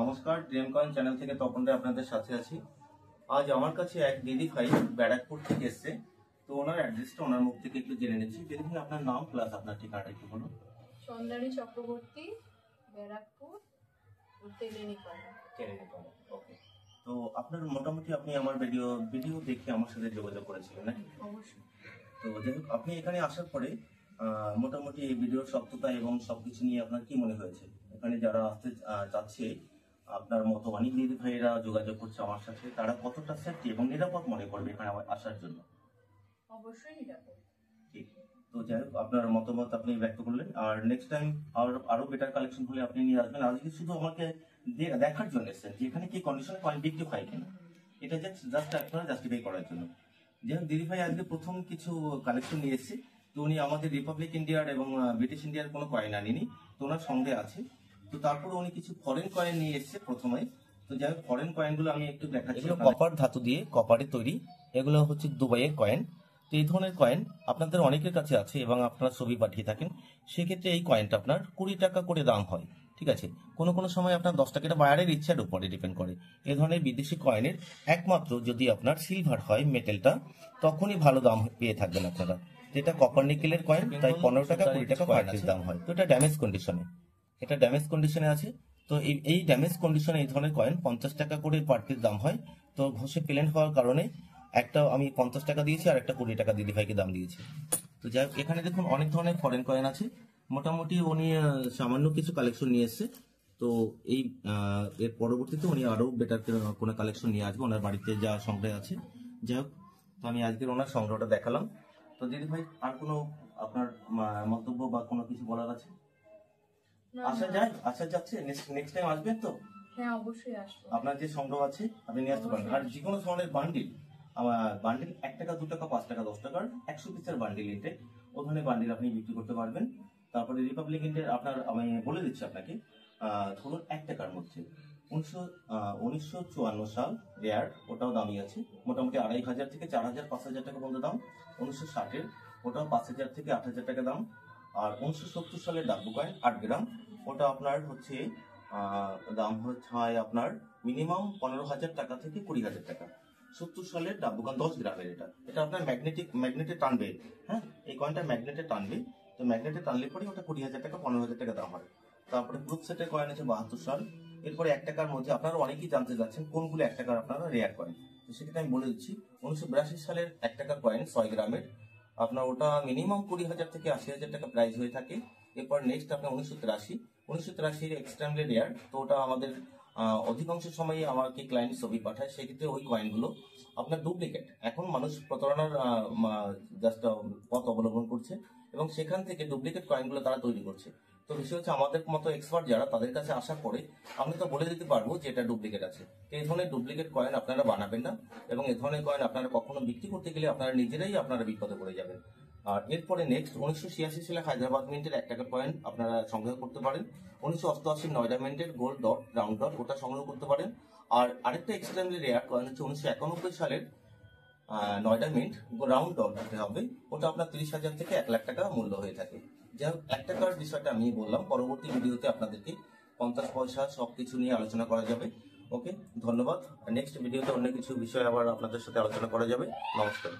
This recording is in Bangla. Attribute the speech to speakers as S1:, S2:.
S1: নমস্কার, ড্রিম কয়েন চ্যানেল থেকে তপন রায় আপনাদের সাথে আছি। আজ আমার কাছে এক দিদি ভাই ব্যারাকপুর থেকে এসছে। তো ওনার অ্যাড্রেসটা ওনার মুখ থেকে একটু জেনে নিচ্ছি। দিদি ভাই, আপনার নাম প্লাস আপনার ঠিকানাটা একটু বলুন।
S2: সন্ধানী চক্রবর্তী, ব্যারাকপুর, তেলেনিপাড়া।
S1: ওকে। তো আপনার মোটামুটি আপনি আমার ভিডিও দেখে আমার সাথে যোগাযোগ করেছিলেন নাকি?
S2: অবশ্যই।
S1: তো যাই হোক, আপনি এখানে আসার পরে মোটামুটি এই ভিডিওর সত্যতা এবং সবকিছু নিয়ে আপনার কি মনে হয়েছে? এখানে যারা আসতে চাচ্ছে, আপনার মতো অনেক দিদি ভাইয়েরা যোগাযোগ করছে আমার সাথে, তারা কতটা সেফটি এবং নিরাপদ মনে করবে এখানে আসার জন্য?
S2: অবশ্যই নিরাপদ।
S1: ঠিক। তো যাই হোক, আপনার মতামত আপনি ব্যক্ত করলেন। আর নেক্সট টাইম আরো বেটার কালেকশন হলে আপনি নিয়ে আসবেন। আজকে শুধু আমাকে দেখার জন্য এসেছেন যে এখানে কি কন্ডিশন কয়েন বিক্রি হয় কিনা, এটা জাস্ট আপনারা জাস্টিফাই করার জন্য। যাই হোক, দিদি ভাই আজকে প্রথম কিছু কালেকশন নিয়ে এসেছে। তো উনি আমাদের রিপাবলিক ইন্ডিয়ার এবং ব্রিটিশ ইন্ডিয়ার কোনো কয়েন আনেনি, তো ওনার সঙ্গে আছে। তো তারপরে উনি কিছু ফরেন কয়েন নিয়ে এসেছে প্রথমে। তো যাই হোক, ফরেন কয়েনগুলো আমি একটু দেখাচ্ছি। কপার ধাতু দিয়ে, কপারে তৈরি, এগুলো হচ্ছে দুবাইয়ের কয়েন। তো এই ধরনের কয়েন আপনাদের অনেকের কাছে আছে এবং আপনারা ছবি পাঠিয়ে থাকেন। সেক্ষেত্রে এই কয়েনটা আপনার 20 টাকা করে দাম হয়, ঠিক আছে। কোনো কোনো সময় আপনার 10 টাকা, এটা বায়ারের ইচ্ছার উপরে ডিপেন্ড করে। এই ধরনের বিদেশি কয়েনের একমাত্র যদি আপনার সিলভার হয় মেটেলটা, তখনই ভালো দাম পেয়ে থাকবেন আপনারা। যেটা কপার নিকেলের কয়েন, তাই 15 টাকা 20 টাকা পার পিস দাম হয়। তো এটা ড্যামেজ কন্ডিশনে আছে। তো এই ড্যামেজ কন্ডিশনে এই ধরনের কয়েন 50 টাকা করে পার পিস দাম হয়। তো ঘষে প্লেন হওয়ার কারণে একটা আমি 50 টাকা দিয়েছি আর একটা 20 টাকা দিদি ভাইকে দাম দিয়েছি। তো যাই হোক, এখানে দেখুন অনেক ধরনের ফরেন কয়েন আছে। মোটামুটি উনি সামান্য কিছু কালেকশন নিয়ে এসছে। তো এই এর পরবর্তীতে উনি আরো বেটার কোনো কালেকশন নিয়ে আসবে ওনার বাড়িতে যা সংগ্রহ আছে। যাই হোক, তো আমি আজকের ওনার সংগ্রহটা দেখালাম। তো দিদি ভাই, আর কোনো আপনার মন্তব্য বা কোনো কিছু বলার আছে? আসা যাচ্ছে, নেক্সট টাইম আসবেন তো?
S2: হ্যাঁ, অবশ্যই আসবো।
S1: আপনার যে সংগ্রহ আছে আপনি নিয়ে আসতে পারেন। আর যে কোনো ধরনের বান্ডিল, 1 টাকা 2 টাকা 5 টাকা 10 টাকার 100 পিসের বান্ডিল ইনটেক, ওখানে বান্ডিল আপনি বিক্রি করতে পারবেন। তারপরে রিপাবলিক ইন্ডিয়ার আপনার আমি বলে দিচ্ছি আপনাকে, ধরুন 1 টাকার মধ্যে 1954 সাল রেয়ার, ওটাও দামি আছে। মোটামুটি 2500 থেকে 4000 5000 টাকা পর্যন্ত দাম। 1960-এর ওটাও 5000 থেকে 8000 টাকা দাম। আর 1970 সালের ডাব্বু কয়েন 8 গ্রাম, ওটা আপনার হচ্ছে দাম হয় আপনার মিনিমাম 15,000 টাকা থেকে 20,000 টাকা। 70 সালের ডাব্বু কয়েন 10 গ্রামের, এটা আপনার ম্যাগনেটে টানবে। হ্যাঁ, এই কয়েনটা ম্যাগনেটে টানবে। তো ম্যাগনেটে টানলে পরে ওটা 20,000 টাকা 15,000 টাকা দাম হয়। তারপরে গ্রুপ সেটের কয়েন আছে 72 সাল। এরপরে 1 টাকার মধ্যে আপনারা অনেকেই জানতে যাচ্ছেন কোনগুলো 1 টাকার আপনারা রেয়ার কয়েন। তো সেক্ষেত্রে আমি বলে দিচ্ছি, 1982 সালের 1 টাকার কয়েন 6 গ্রামের, আপনার ওটা মিনিমাম 20,000 থেকে 80,000 টাকা প্রাইস হয়ে থাকে। এরপর নেক্সট আপনার 1983 এক্সট্রিমলি রেয়ার। তো ওটা আমাদের অধিকাংশ সময় আমাকে ক্লায়েন্ট ছবি পাঠায়। সেক্ষেত্রে ওই কয়েনগুলো আপনার ডুপ্লিকেট। এখন মানুষ প্রতারণার জাস্ট পথ অবলম্বন করছে এবং সেখান থেকে ডুপ্লিকেট কয়েনগুলো তারা তৈরি করছে। তো বিষয় হচ্ছে, আমাদের মতো এক্সপার্ট যারা, তাদের কাছে আসার পরে আমি তো বলে দিতে পারবো যে এটা ডুপ্লিকেট আছে। তো এই ধরনের ডুপ্লিকেট কয়েন আপনারা বানাবেন না, এবং এই ধরনের কয়েন আপনারা কখনো বিক্রি করতে গেলে আপনারা নিজেরাই আপনারা বিপদে পড়ে যাবেন। আর এরপরে নেক্সট 1986 সালে হায়দ্রাবাদ মিন্টের 1 টাকার কয়েন আপনারা সংগ্রহ করতে পারেন। 1988 নয়ডা মিন্টের গোল্ড ডট রাউন্ড ডট, ওটা সংগ্রহ করতে পারেন। আর আরেকটা এক্সট্রিমলি রেয়ার কয়েন হচ্ছে 1991 সালের নয়ডা মিন্ট রাউন্ড ডট দিতে হবে। ওটা আপনার 30,000 থেকে 1 লাখ টাকা মূল্য হয়ে থাকে। যাই হোক, 1 টাকার বিষয়টা আমি বললাম, পরবর্তী ভিডিওতে আপনাদেরকে 50 পয়সা সবকিছু নিয়ে আলোচনা করা যাবে। ওকে, ধন্যবাদ। নেক্সট ভিডিওতে অন্য কিছু বিষয় আবার আপনাদের সাথে আলোচনা করা যাবে। নমস্কার।